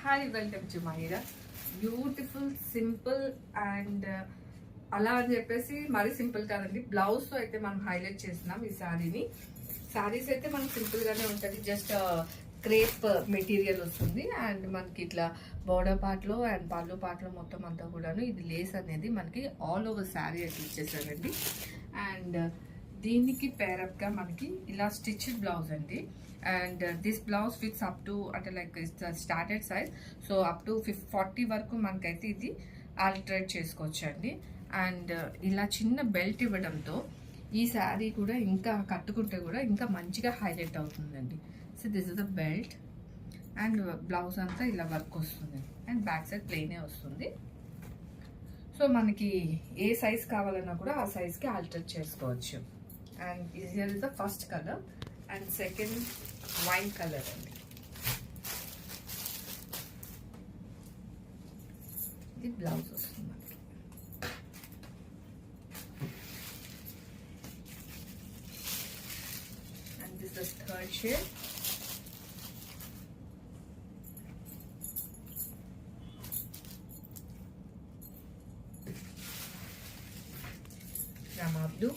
Hi welcome to Maira. Beautiful simple and అలా అని చెప్పేసి మరీ సింపుల్ కాదండి, బ్లౌజ్ తో అయితే మనం హైలైట్ చేస్తున్నాం ఈ శారీని. శారీస్ అయితే మనకు సింపుల్ గానే ఉంటుంది, జస్ట్ క్రేప్ మెటీరియల్ వస్తుంది అండ్ మనకి ఇట్లా బోర్డర్ పార్ట్ లో అండ్ పళ్ళు పార్ట్ లో మొత్తం అంతా కూడాను ఇది లేస్ అనేది మనకి ఆల్ ఓవర్ శారీ అయితే ఇచ్చేసారండి. అండ్ దీనికి పేరప్ గా మనకి ఇలా స్టిచ్డ్ బ్లౌజ్ అండి. And this blouse fits up to అంటే like started size, so up to 40 వరకు మనకైతే ఇది ఆల్టరేట్ చేసుకోవచ్చు అండి. అండ్ ఇలా చిన్న బెల్ట్ ఇవ్వడంతో ఈ శారీ కూడా ఇంకా కట్టుకుంటే కూడా ఇంకా మంచిగా హైలైట్ అవుతుందండి. So this is the belt and blouse అంతా ఇలా వర్క్ వస్తుంది అండ్ బ్యాక్ సైడ్ ప్లెయినే వస్తుంది. సో మనకి ఏ సైజ్ కావాలన్నా కూడా ఆ సైజ్కి ఆల్టర్ చేసుకోవచ్చు. And here is the first colour and second wine colour అండి. ఇది బ్లౌజ్ వస్తుంది మనకి. And this is third shade. Rama blue.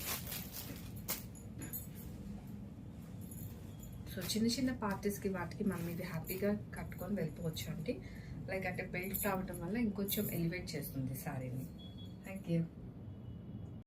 So చిన్న చిన్న పార్టీస్కి వాటికి మనం ఇది హ్యాపీగా కట్టుకొని వెళ్ళిపోవచ్చు అండి. లైక్ అంటే బెల్ట్ రావడం వల్ల ఇంకొంచెం ఎలివేట్ చేస్తుంది శారీని. Thank you.